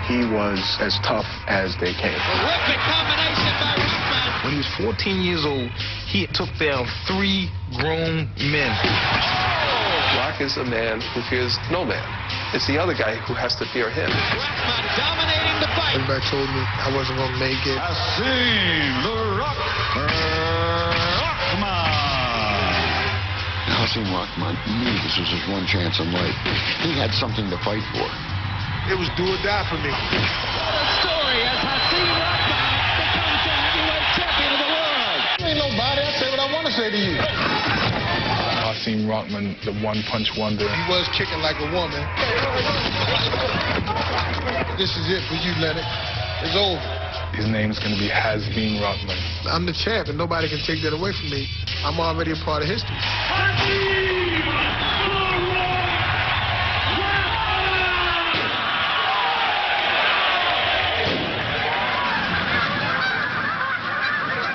He was as tough as they came. Terrific combination by Rahman. When he was 14 years old, he took down 3 grown men. Rock is a man who fears no man. It's the other guy who has to fear him. Rahman dominating the fight. Everybody told me I wasn't going to make it. Hasim Rahman knew this was his one chance in life. He had something to fight for. It was do or die for me. What a story as Hasim Rahman becomes the heavyweight champion of the world. Ain't nobody. I say what I want to say to you. Hasim Rahman, the one-punch wonder. He was kicking like a woman. This is it for you, Lennox. It's over. His name's going to be Hasim Rahman. I'm the champ, and nobody can take that away from me. I'm already a part of history.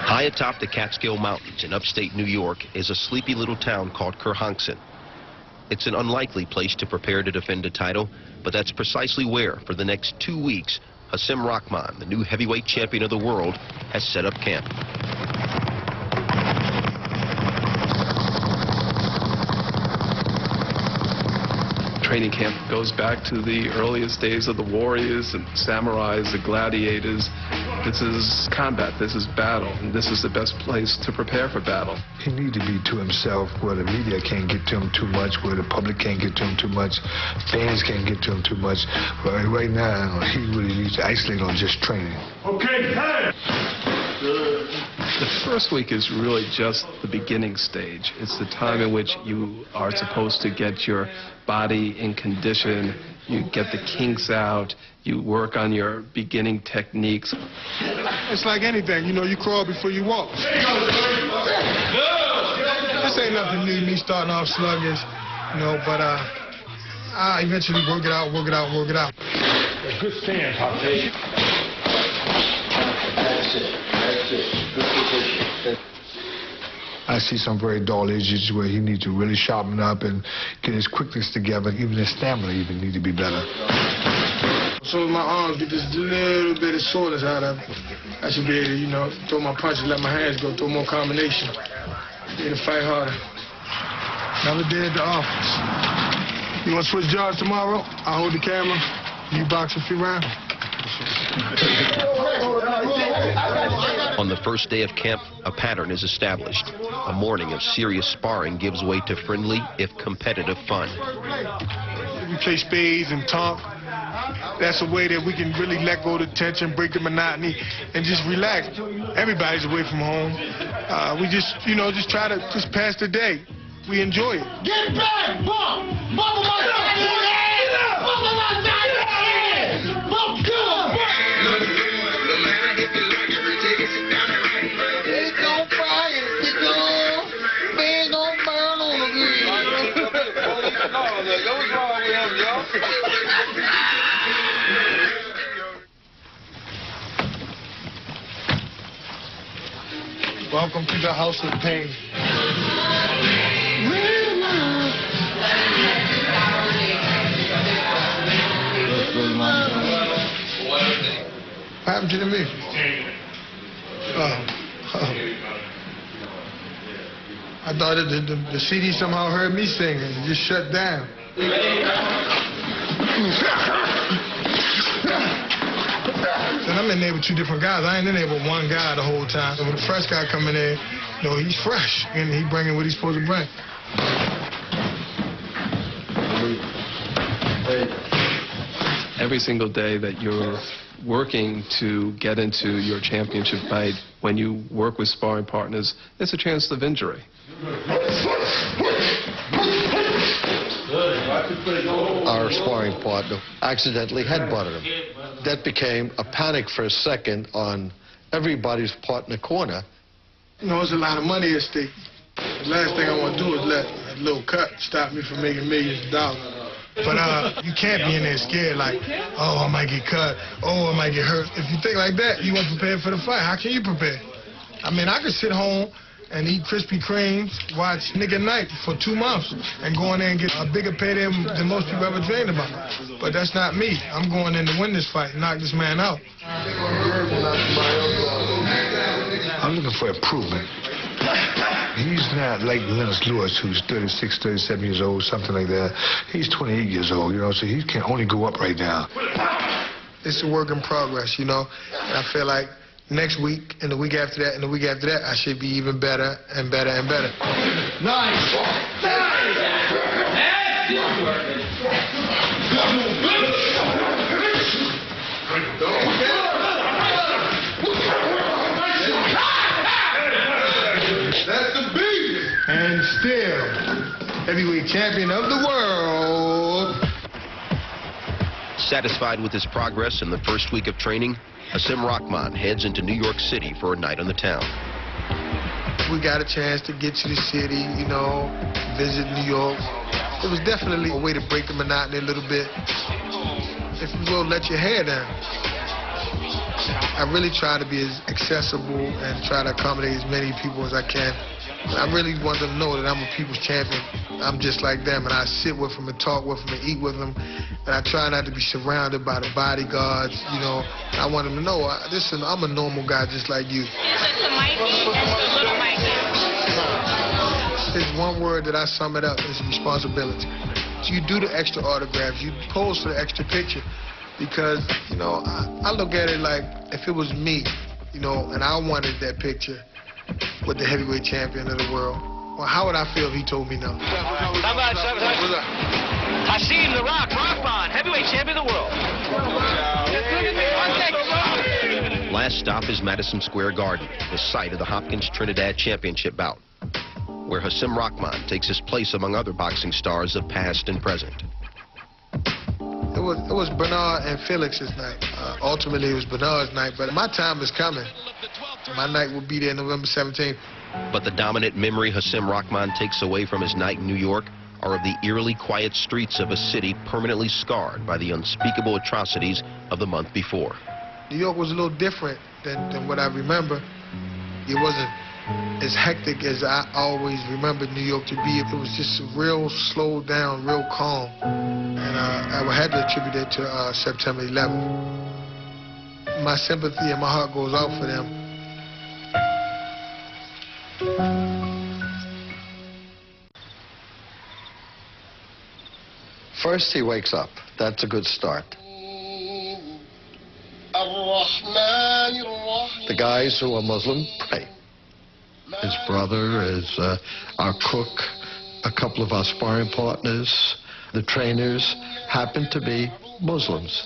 High atop the Catskill Mountains in upstate New York is a sleepy little town called Kerhonkson. It's an unlikely place to prepare to defend a title, but that's precisely where, for the next 2 weeks, Hasim Rahman, the new heavyweight champion of the world, has set up camp. Training camp goes back to the earliest days of the warriors and samurais, the gladiators. This is combat, this is battle, and this is the best place to prepare for battle. He needs to be to himself where the media can't get to him too much, where the public can't get to him too much, fans can't get to him too much. But right now, he really needs to isolate on just training. Okay, hey! The first week is really just the beginning stage. It's the time in which you are supposed to get your body in condition, you get the kinks out, you work on your beginning techniques. It's like anything, you know, you crawl before you walk. This ain't nothing new, me starting off sluggish, you know, but I eventually work it out. Good stand, Hasim. That's it. Good position. I see some very dull edges where he needs to really sharpen up and get his quickness together. Even his stamina even need to be better. So my arms get this little bit of soreness out of it. I should be able to, you know, throw my punches, let my hands go, throw more combination. Be able to fight harder. Another day at the office. You want to switch jobs tomorrow? I'll hold the camera. You box a few rounds. On the first day of camp, a pattern is established. A morning of serious sparring gives way to friendly, if competitive, fun. We play spades and talk. That's a way that we can really let go of the tension, break the monotony, and just relax. Everybody's away from home. We just, you know, just try to just pass the day. We enjoy it. Get back, Bob! Bob, my God! Bob, my God! Bob, good! It's on fire, it's on. Man, don't burn on the grill. What's wrong with him, y'all? Welcome to the House of Pain. What happened to the music? I thought that the CD somehow heard me singing and just shut down. And I'm in there with 2 different guys. I ain't in there with one guy the whole time. So when the fresh guy coming in, you know, he's fresh and he bringing what he's supposed to bring. Every single day that you're working to get into your championship fight, when you work with sparring partners, it's a chance of injury. Our sparring partner accidentally headbutted him. That became a panic for a second on everybody's part in the corner. You know, there's a lot of money at stake. The last thing I want to do is let a little cut stop me from making millions of dollars. But you can't be in there scared like, oh, I might get cut, oh, I might get hurt. If you think like that, you weren't prepared for the fight. How can you prepare? I mean, I could sit home and eat Krispy Kremes, watch Nick at Night for 2 months, and go in there and get a bigger payday than most people ever dreamed about. But that's not me. I'm going in to win this fight, knock this man out. I'm looking for improvement. He's not like Lennox Lewis, who's 36, 37 years old, something like that. He's 28 years old, you know, so he can only go up right now. It's a work in progress, you know, and I feel like next week and the week after that and the week after that, I should be even better and better and better. Nice. That's the beat. And still, heavyweight champion of the world. Satisfied with his progress in the first week of training, Hasim Rahman heads into New York City for a night on the town. We got a chance to get to the city, you know, visit New York. It was definitely a way to break the monotony a little bit. If you will, let your hair down. I really try to be as accessible and try to accommodate as many people as I can. I really want them to know that I'm a people's champion. I'm just like them, and I sit with them and talk with them and eat with them. And I try not to be surrounded by the bodyguards, you know. I want them to know, listen, I'm a normal guy just like you. It's just a Mikey, it's a little Mikey. There's one word that I sum it up, is responsibility. So you do the extra autographs, you pose for the extra picture. Because, you know, I look at it like if it was me, you know, and I wanted that picture with the heavyweight champion of the world, well, how would I feel if he told me no? Hasim the Rock Rahman, heavyweight champion of the world. Last stop is Madison Square Garden, the site of the Hopkins Trinidad Championship bout, where Hasim Rahman takes his place among other boxing stars of past and present. It was Bernard and Felix's night. Ultimately, it was Bernard's night, but my time is coming. My night will be there November 17th. But the dominant memory Hasim Rahman takes away from his night in New York are of the eerily quiet streets of a city permanently scarred by the unspeakable atrocities of the month before. New York was a little different than what I remember. It wasn't as hectic as I always remembered New York to be. It was just real slowed down, real calm. And I had to attribute it to September 11th. My sympathy and my heart goes out for them. First, he wakes up. That's a good start. The guys who are Muslim pray. His brother is our cook, a couple of our sparring partners, the trainers happen to be Muslims.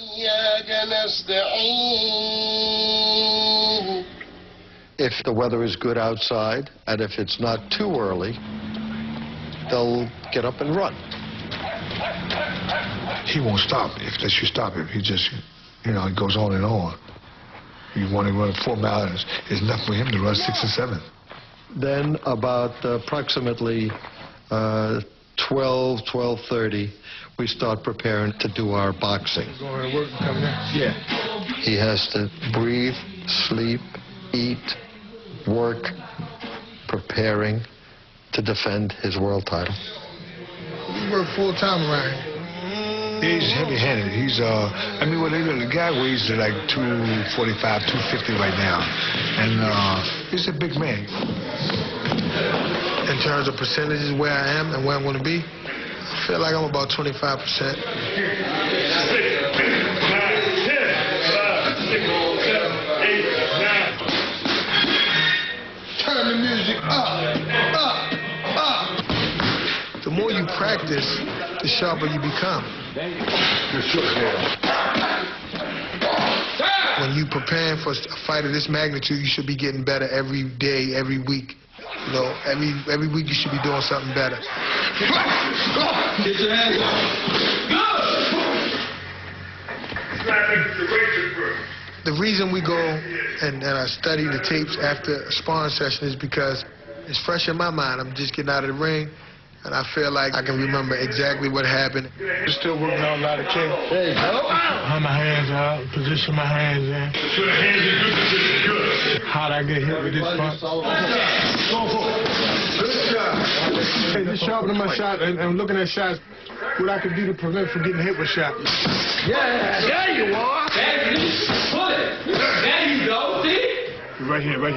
If the weather is good outside, and if it's not too early, they'll get up and run. He won't stop unless you stop him. He just, you know, it goes on and on. You want to run 4 miles, it's enough for him to run 6 or 7. Then about approximately 12:30, we start preparing to do our boxing. Going to work and coming in? Yeah. He has to breathe, sleep, eat, work, preparing to defend his world title. We work full time around here. He's heavy-handed. He's, I mean, well, the guy weighs like 245, 250 right now. And he's a big man. In terms of percentages, where I am and where I'm going to be, I feel like I'm about 25%. Turn the music up, up, up. The more you practice, the sharper you become. When you preparing for a fight of this magnitude, you should be getting better every day, every week. You know, every week you should be doing something better. Get your hands up. The reason we go and I study the tapes after a sparring session is because it's fresh in my mind. I'm just getting out of the ring, and I feel like I can remember exactly what happened. We're still working on a lot of kids. There you go. On my hands out, position my hands in. Put the hands in good position, good. How'd I get hit with this punch? Hey, just sharpening my shot and looking at shots, what I could do to prevent from getting hit with shots. Yeah, there you are. There you put it. There you go, see? Right here, look.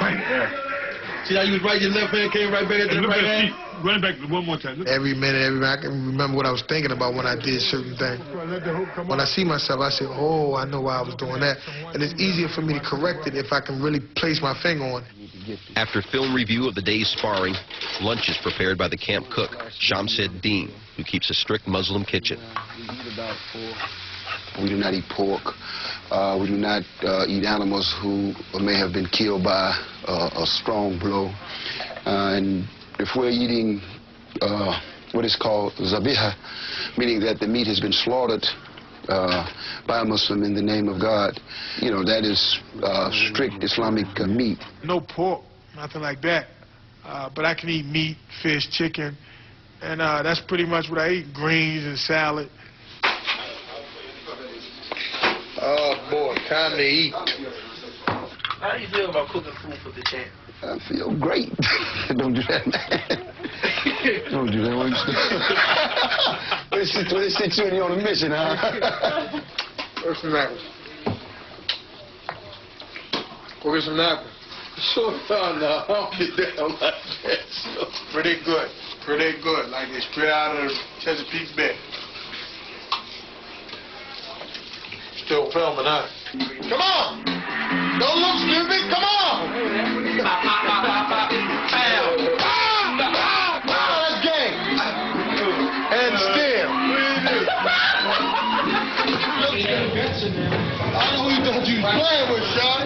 Right there. See how you was right, your left hand came right back at the right hand? Run back one more time. Every minute, I can remember what I was thinking about when I did certain things. When I see myself, I say, oh, I know why I was doing that. And it's easier for me to correct it if I can really place my finger on it. After film review of the day's sparring, lunch is prepared by the camp cook, Shamsid Dean, who keeps a strict Muslim kitchen. We do not eat pork. We do not eat animals who may have been killed by a strong blow. And if we're eating what is called zabiha, meaning that the meat has been slaughtered by a Muslim in the name of God, you know, that is strict Islamic meat. No pork, nothing like that. But I can eat meat, fish, chicken, and that's pretty much what I eat, greens and salad. Oh, boy, time to eat. How do you feel about cooking food for the champ? I feel great. Don't do that, man. Don't do that. What they sent you on a mission, huh? Where's some apples? Go get some apples. Sure, no, don't get down like that. So. Pretty good. Like they straight out of the Chesapeake Bay. Still filming, huh? Come on! Don't look stupid, come on! That's game. And still. I know who you thought you was playing with, Sean.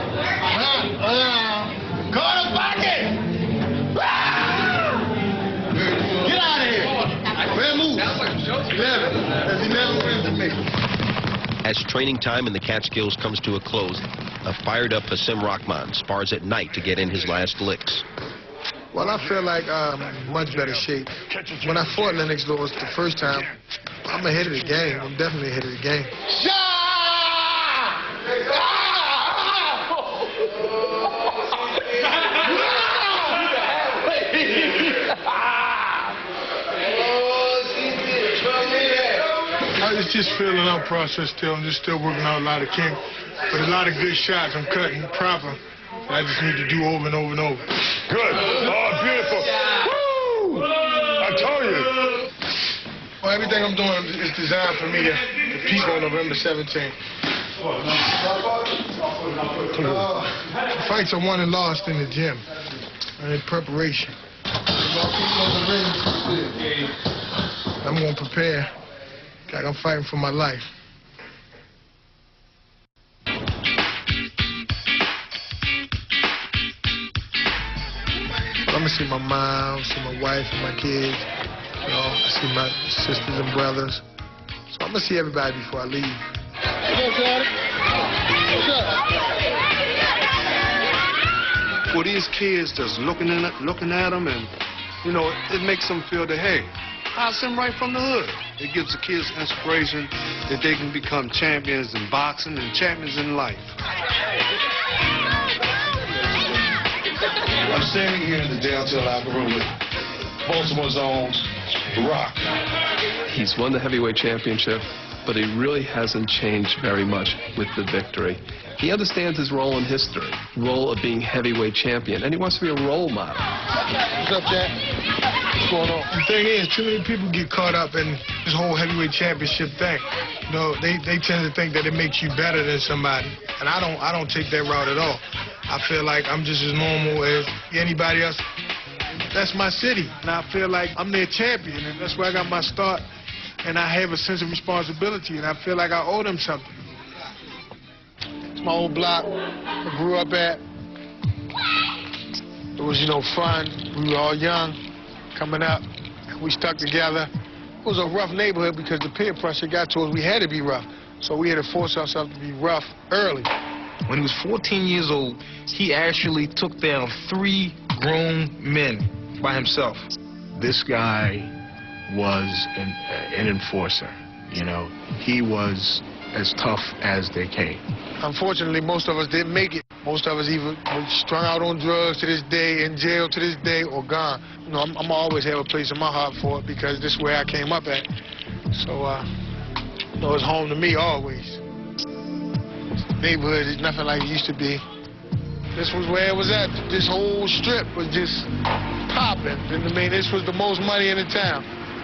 Go in the pocket! Get out of here! Man, move. 11. There's 11 wins to me. As training time in the Catskills comes to a close, a fired-up Hasim Rahman spars at night to get in his last licks. Well, I feel like much better shape. When I fought Lennox Lewis the first time, I'm ahead of the game. I'm definitely ahead of the game. It's just filling out process still. I'm just still working out a lot of kinks. But a lot of good shots I'm cutting proper. I just need to do over and over and over. Good. Oh, beautiful. Woo! I told you. Well, everything I'm doing is designed for me to peak on November 17th. Fights are won and lost in the gym and in preparation. I'm going to prepare like I'm fighting for my life. I'm gonna see my mom, see my wife and my kids, you know, see my sisters and brothers. So I'm gonna see everybody before I leave. For these kids just looking at them, and you know, it makes them feel that, hey, Hasim right from the hood. It gives the kids inspiration that they can become champions in boxing and champions in life. I'm standing here in the downtown locker room with Baltimore's own Rock. He's won the heavyweight championship, but he really hasn't changed very much with the victory. He understands his role in history, role of being heavyweight champion, and he wants to be a role model. What's up, Jack? What's going on? The thing is, too many people get caught up in this whole heavyweight championship thing. You know, they tend to think that it makes you better than somebody, and I don't take that route at all. I feel like I'm just as normal as anybody else. That's my city, and I feel like I'm their champion, and that's where I got my start, and I have a sense of responsibility, and I feel like I owe them something. It's my old block I grew up at. It was, you know, fun. We were all young, coming up. We stuck together. It was a rough neighborhood because the peer pressure got to us. We had to be rough. So we had to force ourselves to be rough early. When he was 14 years old, he actually took down 3 grown men by himself. This guy was an enforcer. You know, he was as tough as they came. Unfortunately, most of us didn't make it. Most of us either were strung out on drugs to this day, in jail to this day, or gone. You know, I'm always have a place in my heart for it because this is where I came up at. So, you know, it's home to me always. The neighborhood is nothing like it used to be. This was where it was at. This whole strip was just popping. I mean, this was the most money in the town,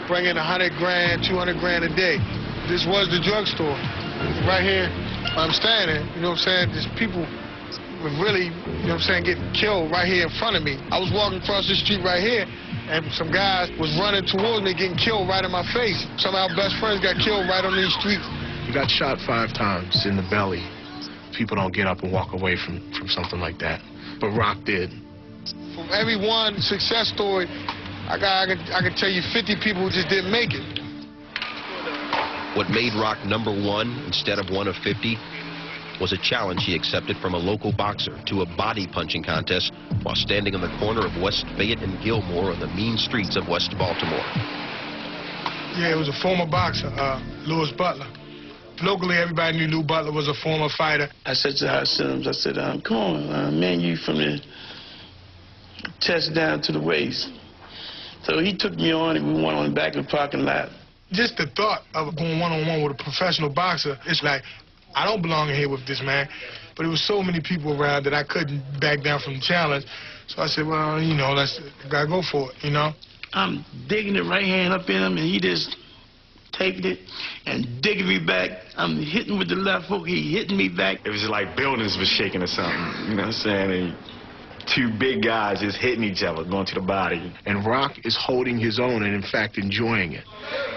bringing 100 grand, 200 grand a day. This was the drugstore. Right here, I'm standing, you know what I'm saying? There's people were really, you know what I'm saying, getting killed right here in front of me. I was walking across the street right here, and some guys was running towards me, getting killed right in my face. Some of our best friends got killed right on these streets. He got shot 5 times in the belly. People don't get up and walk away from something like that, but Rock did. From every one success story, I could tell you 50 people who just didn't make it. What made Rock #1 instead of one of 50 was a challenge he accepted from a local boxer to a body punching contest while standing on the corner of West Fayette and Gilmore on the mean streets of West Baltimore. Yeah, it was a former boxer, Louis Butler. Locally, everybody knew Lou Butler was a former fighter. I said to Hasim, I said, come on, man, you from the chest down to the waist. So he took me on and we went on back in the parking lot. Just the thought of going one-on-one with a professional boxer, it's like, I don't belong in here with this man. But there was so many people around that I couldn't back down from the challenge. So I said, well, you know, gotta go for it, you know? I'm digging the right hand up in him, and he just taking it and digging me back. I'm hitting with the left hook, he hitting me back. It was like buildings was shaking or something, you know what I'm saying? And 2 big guys just hitting each other, going to the body. And Rock is holding his own and, in fact, enjoying it.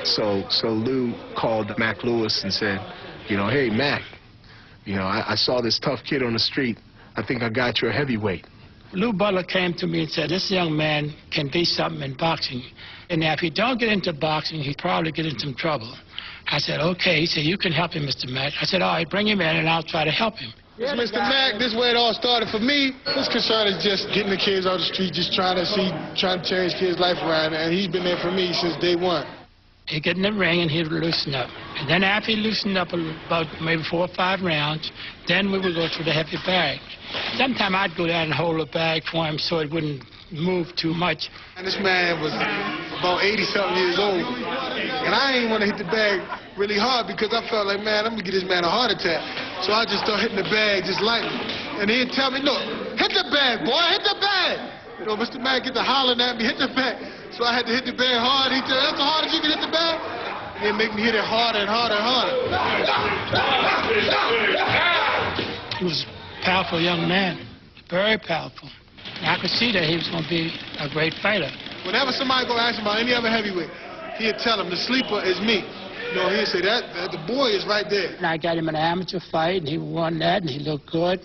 So Lou called Mac Lewis and said, you know, hey, Mac, you know, I saw this tough kid on the street. I think I got you a heavyweight. Lou Butler came to me and said, this young man can be something in boxing. And if he don't get into boxing, he'd probably get into some trouble. I said, okay. He said, you can help him, Mr. Mac. I said, all right, bring him in and I'll try to help him. It's Mr. Mac, this is where it all started for me. His concern is just getting the kids out the street, just trying to change kids' life around, and he's been there for me since day one. He'd get in the ring and he'd loosen up. And then after he loosened up about maybe 4 or 5 rounds, then we would go through the heavy bag. Sometimes I'd go down and hold the bag for him so it wouldn't move too much. And this man was about 80-something years old, and I didn't want to hit the bag really hard because I felt like, man, I'm going to get this man a heart attack. So I just started hitting the bag just lightly. And he'd tell me, no, hit the bag, boy, hit the bag. You know, Mr. Mac get to hollering at me, hit the bag. So I had to hit the bag hard. He said, that's the hardest you can hit the bag? He'd make me hit it harder and harder and harder. He was a powerful young man, very powerful. And I could see that he was going to be a great fighter. Whenever somebody go ask him about any other heavyweight, he'd tell him, the sleeper is me. You know, he'd say, that the boy is right there. And I got him in an amateur fight, and he won that, and he looked good.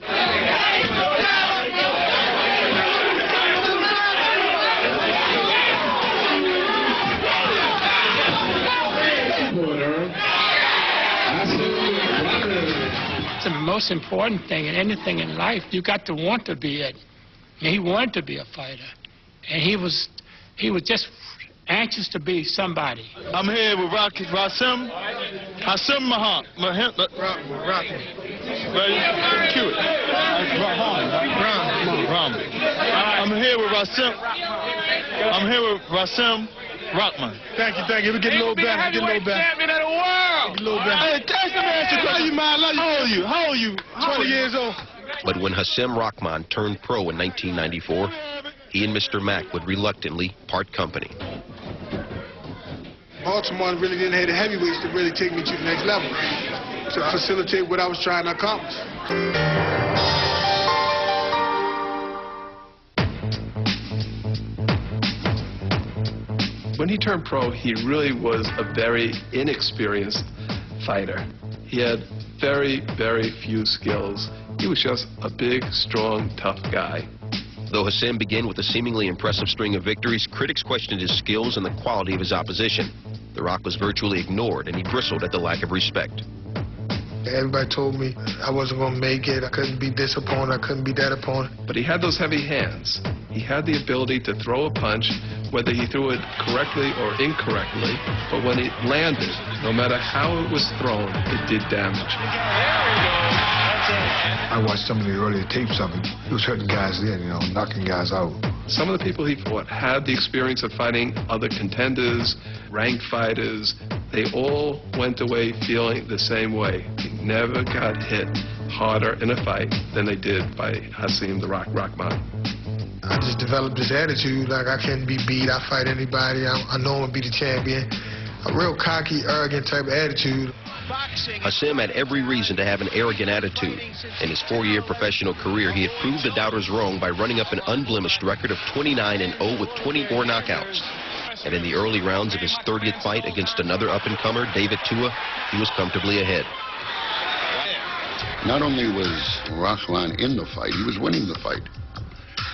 It's the most important thing in anything in life. You got to want to be it. And he wanted to be a fighter. And he was just anxious to be somebody. I'm here with Hasim Rahman. Very cute. Rahman. I'm here with Hasim Rahman. Thank you. We're getting a little better. Champion of the world. A little better. Hey, thanks to me. How old are you? 20 years old. But when Hasim Rahman turned pro in 1994, he and Mr. Mac would reluctantly part company. Baltimore really didn't have the heavyweights to really take me to the next level, to facilitate what I was trying to accomplish. When he turned pro, he really was a very inexperienced fighter. He had very, very few skills. He was just a big, strong, tough guy. Though Hasim began with a seemingly impressive string of victories, critics questioned his skills and the quality of his opposition. The Rock was virtually ignored, and he bristled at the lack of respect. Everybody told me I wasn't going to make it. I couldn't be this opponent. I couldn't be that opponent. But he had those heavy hands. He had the ability to throw a punch, whether he threw it correctly or incorrectly, but when it landed, no matter how it was thrown, it did damage. I watched some of the earlier tapes of him. He was hurting guys then, knocking guys out. Some of the people he fought had the experience of fighting other contenders, ranked fighters. They all went away feeling the same way. He never got hit harder in a fight than they did by Hasim the Rock Rahman. I just developed this attitude like I can't be beat. I fight anybody. I know I'm going to be the champion. A real cocky, arrogant type of attitude. Hasim had every reason to have an arrogant attitude. In his 4-year professional career, he had proved the doubters wrong by running up an unblemished record of 29-0 with 24 knockouts. And in the early rounds of his 30th fight against another up-and-comer, David Tua, he was comfortably ahead. Not only was Rahman in the fight, he was winning the fight.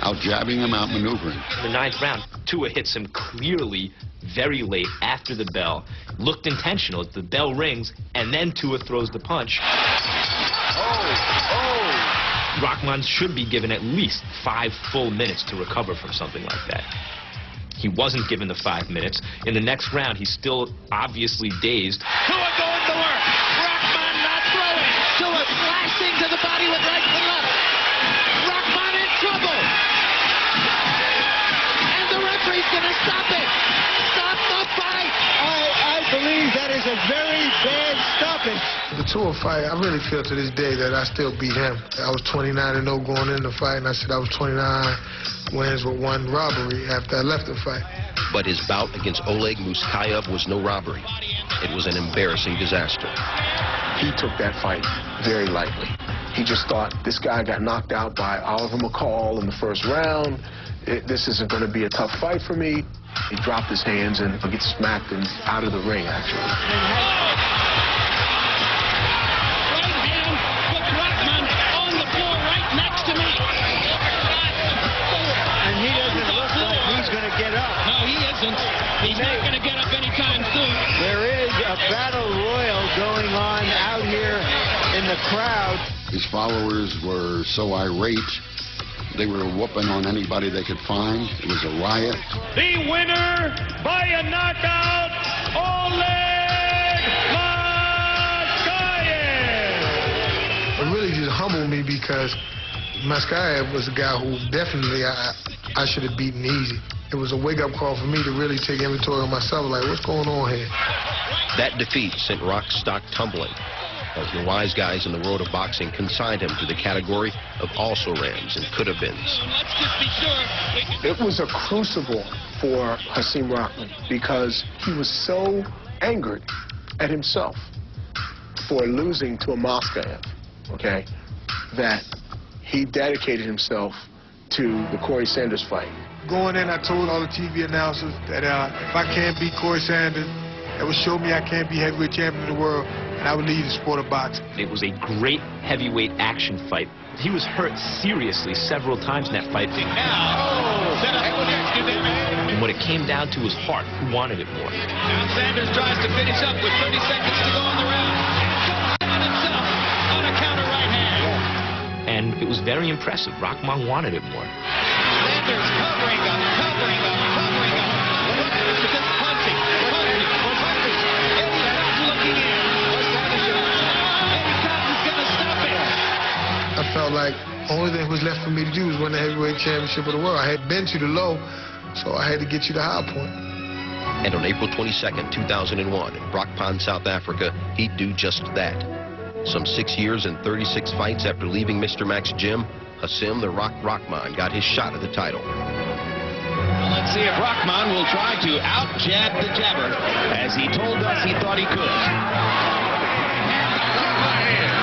Out-jabbing him, out-maneuvering. In the 9th round, Tua hits him clearly very late after the bell. Looked intentional. The bell rings, and then Tua throws the punch. Rahman should be given at least 5 full minutes to recover from something like that. He wasn't given the 5 minutes. In the next round, he's still obviously dazed. Tua going to work. Rahman not throwing. Tua slashing to the body with right to left. Rahman in trouble. And the referee's going to stop it. Stop the fight. I believe that is a very bad stoppage. The Tua fight, I really feel to this day that I still beat him. I was 29-0 going in the fight, and I said I was 29 wins with 1 robbery after I left the fight. But his bout against Oleg Muskayev was no robbery. It was an embarrassing disaster. He took that fight very lightly. He just thought, this guy got knocked out by Oliver McCall in the first round. This isn't going to be a tough fight for me. He dropped his hands and gets smacked and out of the ring, actually. Right hand put Rahman on the floor right next to me. And he doesn't look like he's going to get up. No, he isn't. He's not going to get up anytime soon. There is a battle royal going on out here in the crowd. His followers were so irate, they were whooping on anybody they could find. It was a riot. The winner by a knockout, Oleg Muskayev. It really just humbled me because Muskayev was a guy who definitely I should have beaten easy. It was a wake-up call for me to really take inventory of myself, like, what's going on here? That defeat sent Rock's stock tumbling, as the wise guys in the world of boxing consigned him to the category of also-rans and could-have-beens. It was a crucible for Hasim Rahman because he was so angered at himself for losing to a Muskayev, okay, that he dedicated himself to the Corey Sanders fight. Going in, I told all the TV announcers that if I can't beat Corey Sanders, that would show me I can't be heavyweight champion of the world, and I would leave the sport of boxing. It was a great heavyweight action fight. He was hurt seriously several times in that fight. And when it came down to his heart, who wanted it more? Now Sanders tries to finish up with 30 seconds to go in the round. And goes down himself on a counter right hand. And it was very impressive. Rahman wanted it more. Sanders covering up. Just punching. Eddie not looking in. Eddie Cotton's going to stop it. I felt like the only thing that was left for me to do was win the heavyweight championship of the world. I had been to the low, so I had to get to the high point. And on April 22nd, 2001, in Brakpan, South Africa, he'd do just that. Some 6 years and 36 fights after leaving Mr. Mac's gym, Hasim the Rock Rahman got his shot at the title. Well, let's see if Rahman will try to out-jab the jabber, as he told us he thought he could.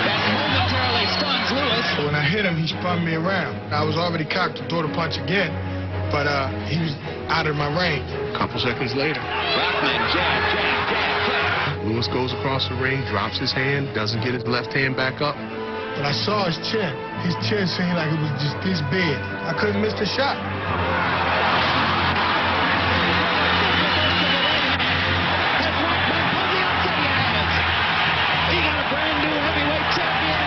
That momentarily stuns Lewis. When I hit him, he spun me around. I was already cocked to throw the punch again, but he was out of my range. A couple seconds later, Rahman jab. Lewis goes across the ring, drops his hand, doesn't get his left hand back up. But I saw his chin. His chin seemed like it was just this big. I couldn't miss the shot. He got a brand new heavyweight champion,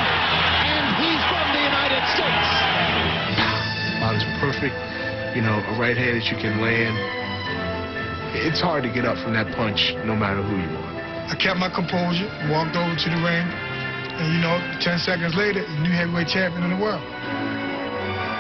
and he's from the United States. About as perfect you know, a right hand that you can land. It's hard to get up from that punch no matter who you are. I kept my composure, walked over to the ring, and, you know, 10 seconds later, new heavyweight champion in the world.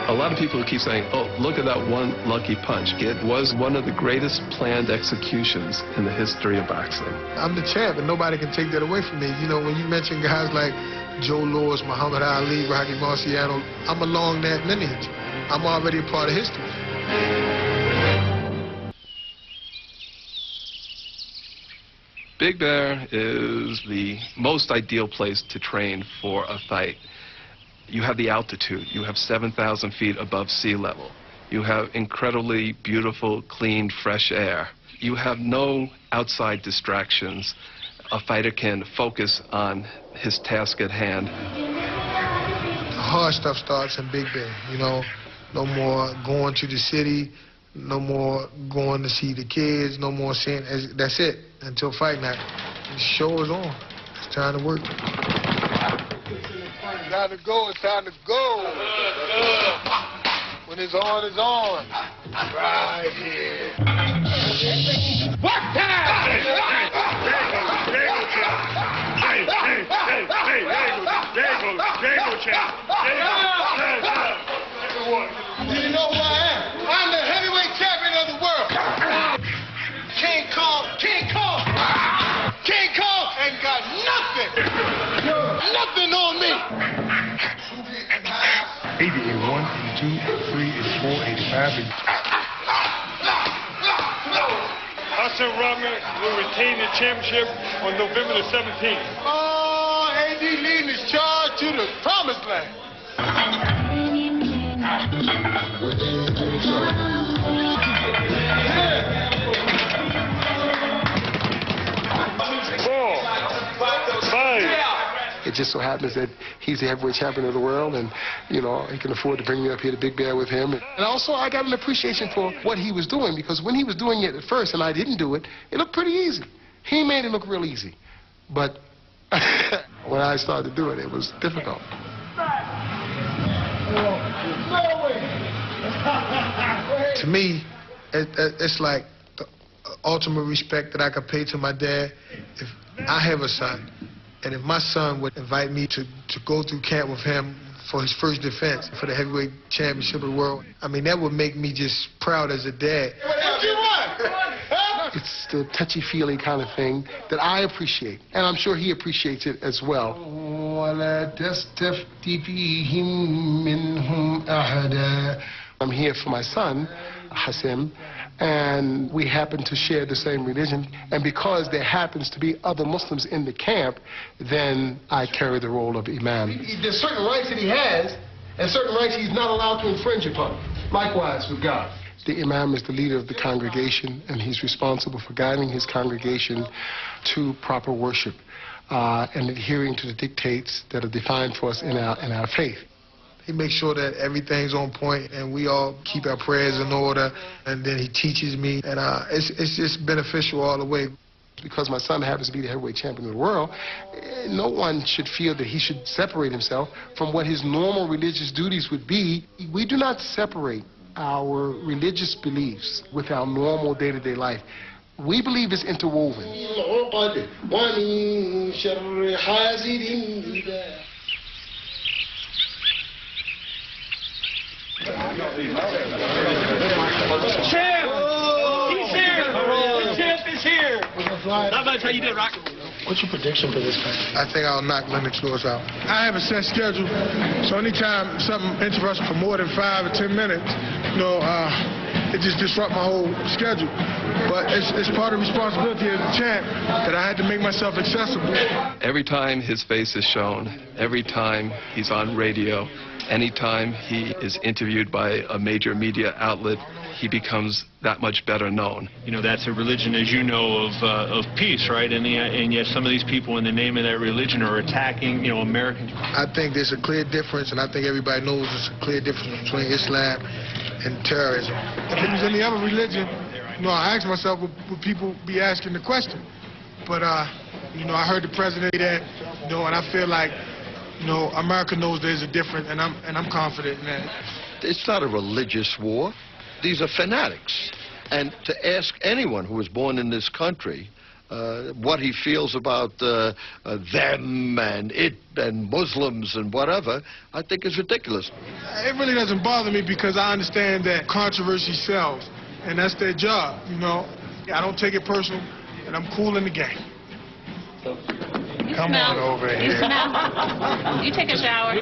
A lot of people keep saying, oh, look at that one lucky punch. It was one of the greatest planned executions in the history of boxing. I'm the champ, and nobody can take that away from me. You know, when you mention guys like Joe Louis, Muhammad Ali, Rocky Marciano, I'm along that lineage. I'm already a part of history. Big Bear is the most ideal place to train for a fight. You have the altitude. You have 7,000 feet above sea level. You have incredibly beautiful, clean, fresh air. You have no outside distractions. A fighter can focus on his task at hand. The hard stuff starts in Big Bear, you know. No more going to the city, no more going to see the kids, no more seeing. That's it until fight night. The show is on. It's time to work. Time to go, it's time to go. When it's on, it's on. Right here. What time? Hey, there you go, champ. You know who I am? I'm the heavyweight champion of the world. King Kong ain't got nothing. Nothing on me. 80 is 1, 2, 3 is 4, 85 is... Hasim Rahman will retain the championship on November the 17th. Oh, AD leading his charge to the promised land. It just so happens that he's the heavyweight champion of the world, and, you know, he can afford to bring me up here to Big Bear with him. And also, I got an appreciation for what he was doing, because when he was doing it at first and I didn't do it, it looked pretty easy. He made it look real easy. But when I started to do it, it was difficult. To me, it's like the ultimate respect that I could pay to my dad. If I have a son, and if my son would invite me to go through camp with him for his first defense for the heavyweight championship of the world, I mean, that would make me just proud as a dad. What you want? It's the touchy-feely kind of thing that I appreciate, and I'm sure he appreciates it as well. I'm here for my son, Hasim, and we happen to share the same religion, and because there happens to be other Muslims in the camp, then I carry the role of imam. There's certain rights that he has, and certain rights he's not allowed to infringe upon. Likewise with God. The imam is the leader of the congregation, and he's responsible for guiding his congregation to proper worship and adhering to the dictates that are defined for us in our faith. He makes sure that everything's on point, and we all keep our prayers in order, and then he teaches me, and it's just beneficial all the way. Because my son happens to be the heavyweight champion of the world, no one should feel that he should separate himself from what his normal religious duties would be. We do not separate our religious beliefs with our normal day-to-day life. We believe it's interwoven. Champ! He's here! The champ is here! Not much. How you doing, Rock? What's your prediction for this fight? I think I'll knock Lennox out. I have a set schedule, so anytime something interrupts for more than 5 or 10 minutes, you know, it just disrupts my whole schedule. But it's part of the responsibility as a champ that I had to make myself accessible. Every time his face is shown, every time he's on radio, anytime he is interviewed by a major media outlet, he becomes that much better known. You know, that's a religion, as you know, of peace, right? And yet some of these people, in the name of that religion, are attacking, you know, Americans. I think there's a clear difference, and I think everybody knows there's a clear difference between Islam and terrorism. If it was any other religion, you know, I asked myself, would people be asking the question? But, you know, I heard the president say that, you know, and I feel like, you know, America knows there's a difference, and I'm confident in that. It's not a religious war. these are fanatics. And to ask anyone who was born in this country what he feels about them and it and Muslims and whatever, I think is ridiculous. It really doesn't bother me because I understand that controversy sells, and that's their job, you know. I don't take it personal, and I'm cool in the game. Come on over here. You smell. You take a shower.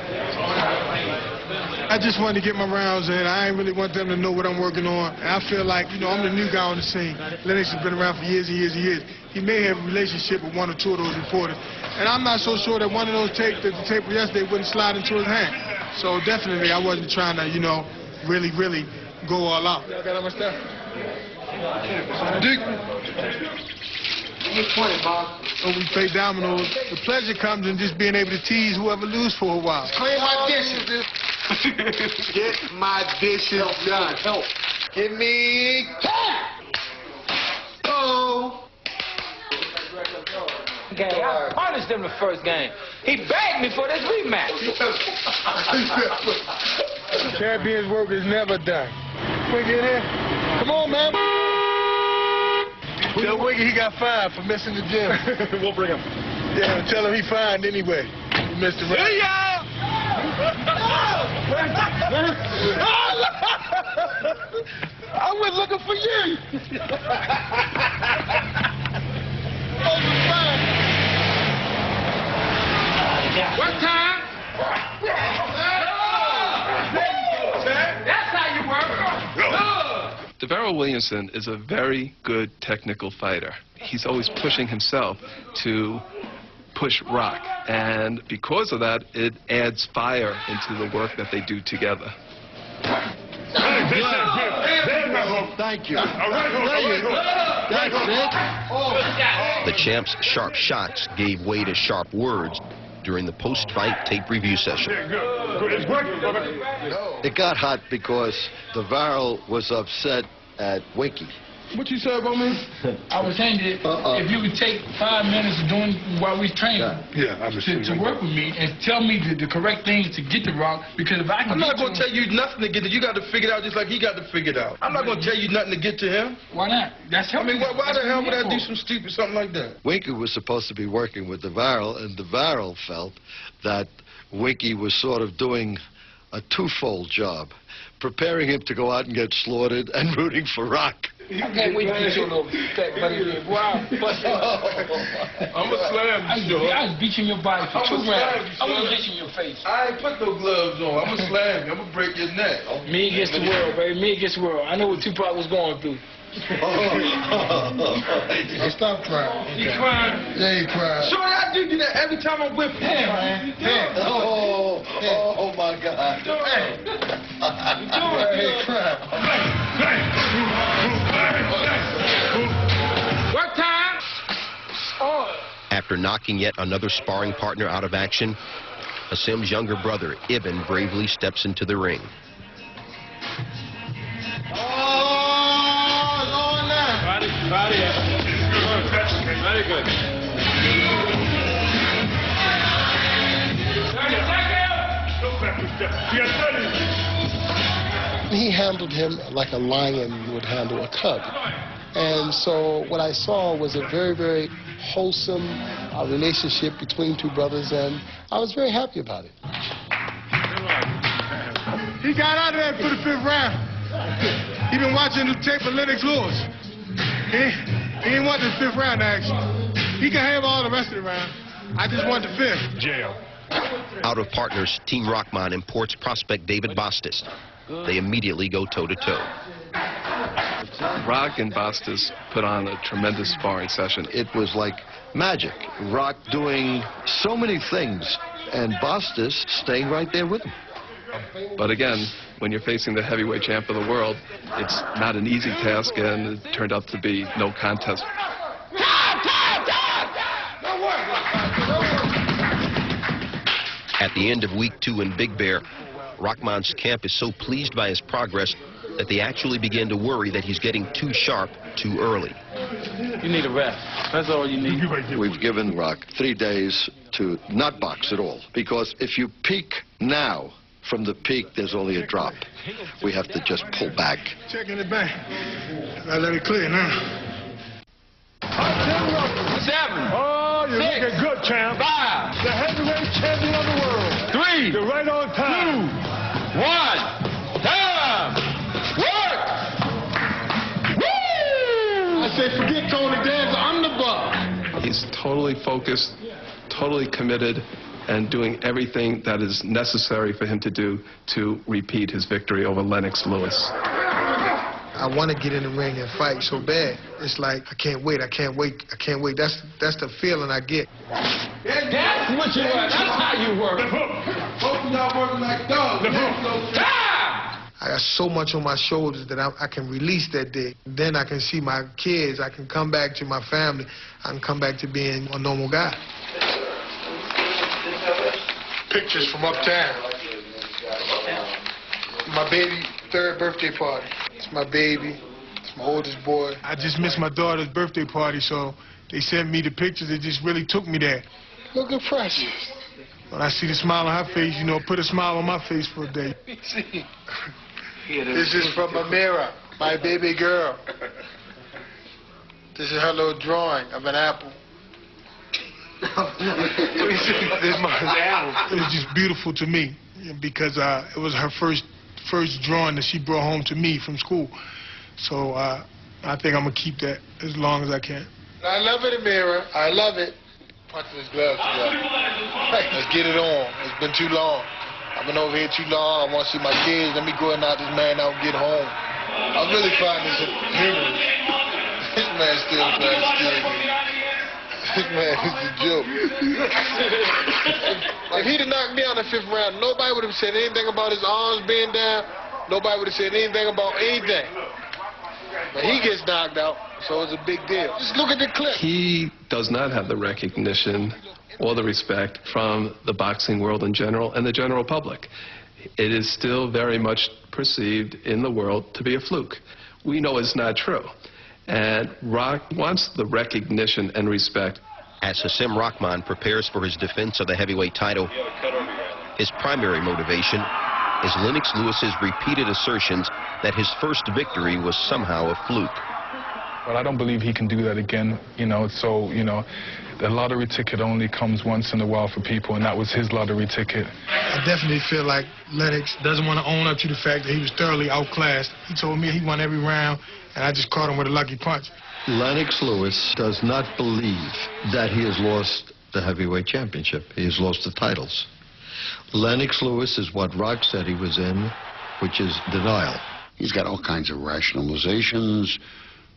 I just wanted to get my rounds in. I ain't really want them to know what I'm working on. And I feel like, you know, I'm the new guy on the scene. Lennox has been around for years and years and years. He may have a relationship with one or two of those reporters. And I'm not so sure that one of those tapes, the tape yesterday, wouldn't slide into his hand. So definitely I wasn't trying to, you know, really go all out. Y'all got all my stuff? Duke. So we play dominoes. The pleasure comes in just being able to tease whoever loses for a while. Clean my dishes. Get my dishes done. Help. Give me 10. Oh. I punished him the first game. He begged me for this rematch. Champion's work is never done. Wiggy in here. Come on, man. Tell Wiggy he got fined for missing the gym. We'll bring him. Yeah, tell him he fined anyway. He missed the round. I was looking for you. What time? That's how you work. DeVarrell Williamson is a very good technical fighter. He's always pushing himself to push Rock, and because of that, it adds fire into the work that they do together. Thank you. That's it. The champ's sharp shots gave way to sharp words during the post-fight tape review session. It got hot because DeVarrell was upset at Winky. What you said about me? I was saying that if you would take 5 minutes doing while we training to work with me and tell me the correct things to get the Rock, because if I can I'm not going to tell you nothing to get to. You got to figure it out just like he got to figure it out. I'm not going to tell you nothing to get to him. Why not? That's I mean, why the hell would I do some stupid something like that? Winky was supposed to be working with DeVarrell, and DeVarrell felt that Winky was sort of doing a twofold job, preparing him to go out and get slaughtered and rooting for Rock. I can't wait to get your little fat buddy. Wow. I'm a slam you. I was beating your body for 2 rounds. I was beating your face. I ain't put no gloves on. I'm a slam you. I'm going to break your neck. Me against the world, baby. Me against the world. I know what Tupac was going through. Stop crying. He crying. Yeah, he crying. Sure, I do that every time I'm with him. Oh, my God. Hey, crap. What time? After knocking yet another sparring partner out of action, Hasim's younger brother, Ibn, bravely steps into the ring. Very good. He handled him like a lion would handle a cub. And so what I saw was a very, very wholesome relationship between two brothers, and I was very happy about it. He got out of there for the 5th round. He been watching the tape of Lennox Lewis. He didn't want the 5th round action. He can have all the rest of the round. I just want the 5th. Jail. Out of partners, Team Rahman imports prospect David Bastis. They immediately go toe-to-toe. Rock and Bastis put on a tremendous sparring session. It was like magic. Rock doing so many things, and Bastis staying right there with him. But again, when you're facing the heavyweight champ of the world, it's not an easy task, and it turned out to be no contest. At the end of week 2 in Big Bear, Rahman's camp is so pleased by his progress that they actually begin to worry that he's getting too sharp too early. You need a rest. That's all you need. We've given Rock 3 days to not box at all, because if you peak now, From the peak, there's only a drop. We have to just pull back. Checking it back. I let it clear now. 7. Oh, you're looking good, champ. 5. The heavyweight champion of the world. 3. You're right on time. 2. 1. Time. Work. Woo! I said, forget Tony Danza. I'm the boss. He's totally focused, totally committed, and doing everything that is necessary for him to do to repeat his victory over Lennox Lewis. I want to get in the ring and fight so bad. It's like, I can't wait, I can't wait, I can't wait. That's the feeling I get. That's what you are. That's how you work. Both of y'all working like dogs. Time! I got so much on my shoulders that I can release that day. Then I can see my kids. I can come back to my family. I can come back to being a normal guy. Pictures from uptown. My baby's 3rd birthday party. It's my baby. It's my oldest boy. I just missed my daughter's birthday party, so they sent me the pictures. It just really took me there. Looking precious. When I see the smile on her face, you know, put a smile on my face for a day. This is from Amira, my baby girl. This is her little drawing of an apple. It was just beautiful to me because it was her first drawing that she brought home to me from school. So I think I'm going to keep that as long as I can. I love it, Amira. I love it. Punching his gloves together. Let's get it on. It's been too long. I've been over here too long. I want to see my kids. Let me go and knock this man out and get home. I really find this humorous. This man's still trying to steal me. This man is a joke. If he'd have knocked me out in the 5th round, nobody would have said anything about his arms being down. Nobody would have said anything about anything. But he gets knocked out, so it's a big deal. Just look at the clip. He does not have the recognition or the respect from the boxing world in general and the general public. It is still very much perceived in the world to be a fluke. We know it's not true. And Rock wants the recognition and respect. As Hasim Rahman prepares for his defense of the heavyweight title, his primary motivation is Lennox Lewis's repeated assertions that his first victory was somehow a fluke. But I don't believe he can do that again, so, the lottery ticket only comes once in a while for people, and that was his lottery ticket. I definitely feel like Lennox doesn't want to own up to the fact that he was thoroughly outclassed. He told me he won every round, and I just caught him with a lucky punch. Lennox Lewis does not believe that he has lost the heavyweight championship. He has lost the titles. Lennox Lewis is what Rock said he was in, which is denial. He's got all kinds of rationalizations.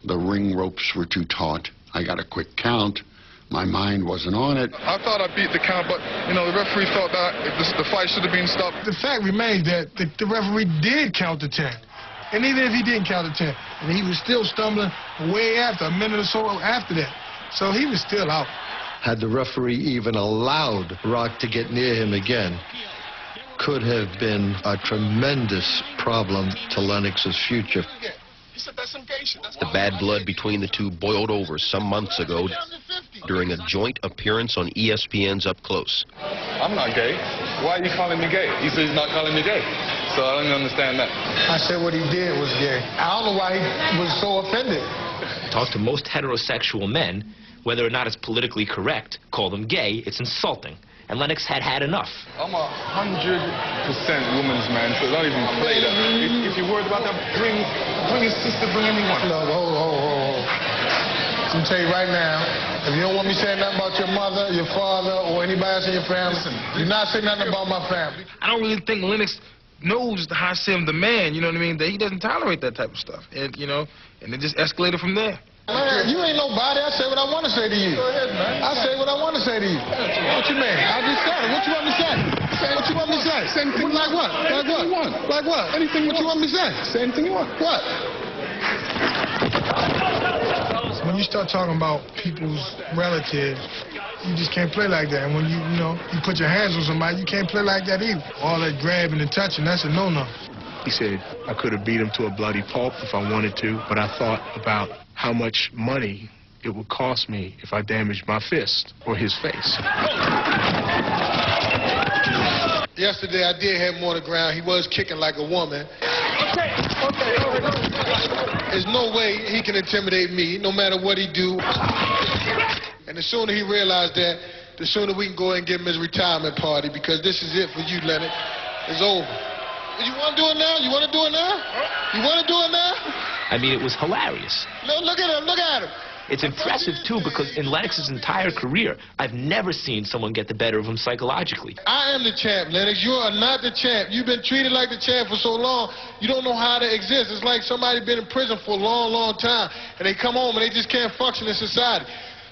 The ring ropes were too taut. I got a quick count. My mind wasn't on it. I thought I beat the count, but, the referee thought that the fight should have been stopped. The fact remains that the referee did count to 10. And even if he didn't count to 10, and he was still stumbling way after, a minute or so after that. So he was still out. Had the referee even allowed Rock to get near him again, could have been a tremendous problem to Lennox's future. The bad blood between the two boiled over some months ago during a joint appearance on ESPN's Up Close. I'm not gay. Why are you calling me gay? He said he's not calling me gay. So I don't understand that. I said what he did was gay. I don't know why he was so offended. Talk to most heterosexual men, whether or not it's politically correct, call them gay, it's insulting. And Lennox had enough. I'm 100% woman's man, so don't even play that. If you're worried about that, bring your sister, bring anyone. No, hold. I'm going to tell you right now, if you don't want me saying nothing about your mother, your father, or anybody else in your family, do not say nothing about my family. I don't really think Lennox knows the Hasim the man, you know what I mean? That he doesn't tolerate that type of stuff. And, and it just escalated from there. Man, you ain't nobody. I say what I want to say to you. Go ahead, man. I say what I want to say to you. What you mean? I just said it. What you want me to say? What you want me to say? Same thing. Like what? Like what? Like what? Anything what you want me to say? Same thing you want. What? When you start talking about people's relatives, you just can't play like that. And when you put your hands on somebody, you can't play like that either. All that grabbing and touching, that's a no-no. He said I could have beat him to a bloody pulp if I wanted to, but I thought about how much money it would cost me if I damaged my fist or his face. Yesterday, I did have him on the ground. He was kicking like a woman. There's no way he can intimidate me, no matter what he do. And the sooner he realized that, the sooner we can go and give him his retirement party, because this is it for you, Lennox. It's over. You want to do it now? You want to do it now? You want to do it now? I mean, it was hilarious. Look at him. Look at him. It's impressive, too, because in Lennox's entire career, I've never seen someone get the better of him psychologically. I am the champ, Lennox. You are not the champ. You've been treated like the champ for so long, you don't know how to exist. It's like somebody been in prison for a long, long time, and they come home and they just can't function in society.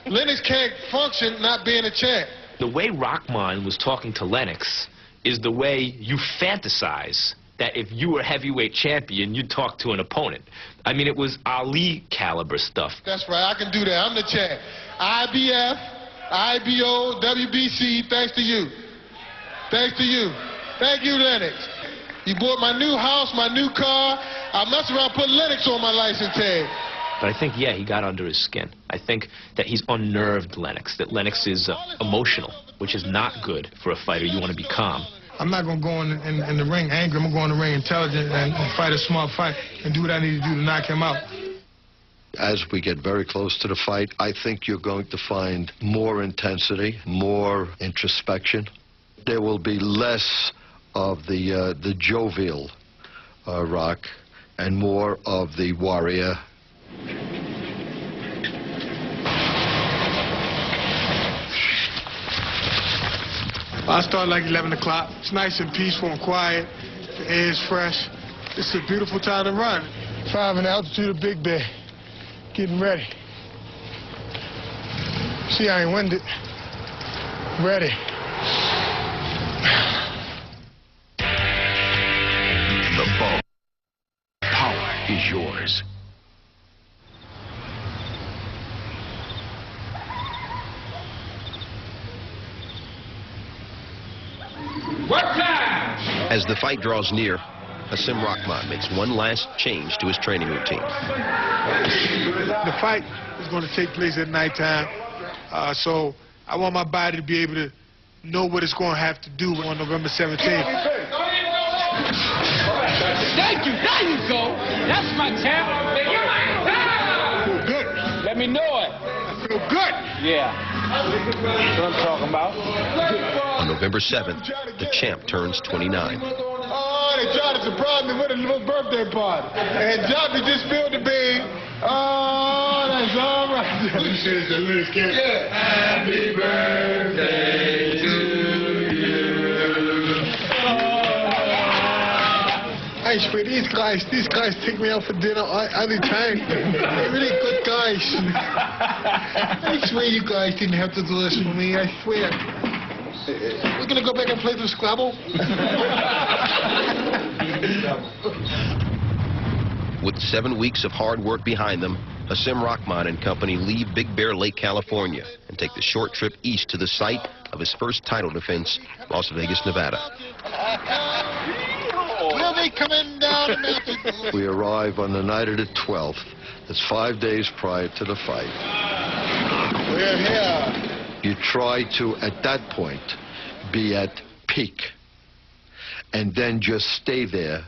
Lennox can't function not being a champ. The way Rahman was talking to Lennox is the way you fantasize that if you were heavyweight champion, you'd talk to an opponent. I mean, it was Ali caliber stuff. That's right, I can do that. I'm the champ. IBF, IBO, WBC, thanks to you. Thanks to you. Thank you, Lennox. You bought my new house, my new car. I mess around put Lennox on my license tag. But I think, yeah, he got under his skin. I think that he's unnerved Lennox, that Lennox is emotional, which is not good for a fighter. You want to be calm. I'm not going to go in the ring angry. I'm going to go in the ring intelligent and fight a smart fight and do what I need to do to knock him out. As we get very close to the fight, I think you're going to find more intensity, more introspection. There will be less of the jovial Rock and more of the warrior. I start like 11 o'clock. It's nice and peaceful and quiet. The air is fresh. It's a beautiful time to run. 5 in altitude of Big Bear. Getting ready. See, I ain't winded. Ready. The ball. Power is yours. As the fight draws near, Hasim Rahman makes one last change to his training routine. The fight is going to take place at nighttime, so I want my body to be able to know what it's going to have to do on November 17th. Thank you. There you go. That's my champ. I feel good. Let me know it. I feel good. Yeah. That's what I'm talking about. On November 7th, the champ turns 29. Oh, they tried to surprise me with a little birthday party. And Johnny just spilled the bean. Oh, that's all right. You said it's the Lennox camp? Yeah. Happy birthday to you. I swear, these guys take me out for dinner every time. They're really good guys. I swear you guys didn't have to do this for me, I swear. We're going to go back and play some Scrabble? With 7 weeks of hard work behind them, Hasim Rahman and company leave Big Bear Lake, California, and take the short trip east to the site of his first title defense, Las Vegas, Nevada. Will they coming down the mountain? We arrive on the night of the 12th. It's 5 days prior to the fight. We're here. You try to, at that point, be at peak, and then just stay there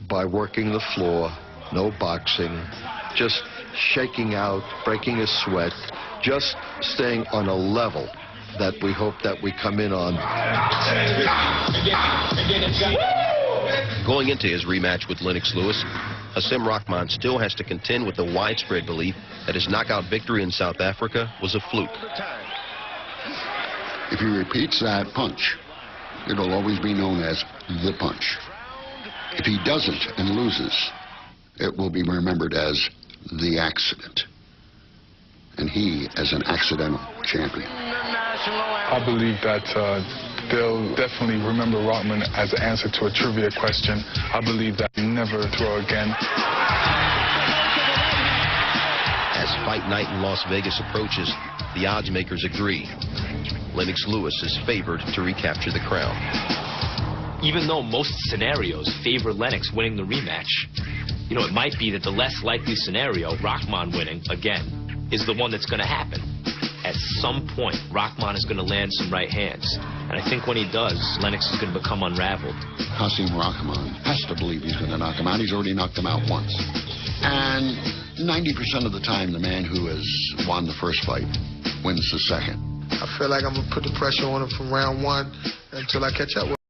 by working the floor, no boxing, just shaking out, breaking a sweat, just staying on a level that we hope that we come in on. Going into his rematch with Lennox Lewis, Hasim Rahman still has to contend with the widespread belief that his knockout victory in South Africa was a fluke. If he repeats that punch, it'll always be known as the punch. If he doesn't and loses, it will be remembered as the accident. And he as an accidental champion. I believe that they'll definitely remember Rahman as an answer to a trivia question. I believe that he'll never throw again. As fight night in Las Vegas approaches, the odds makers agree. Lennox Lewis is favored to recapture the crown. Even though most scenarios favor Lennox winning the rematch, you know, it might be that the less likely scenario, Rahman winning again, is the one that's going to happen. At some point, Rahman is going to land some right hands. And I think when he does, Lennox is going to become unraveled. Hasim Rahman has to believe he's going to knock him out. He's already knocked him out once. And 90% of the time, the man who has won the first fight wins the second. I feel like I'm going to put the pressure on him from round one until I catch up with him.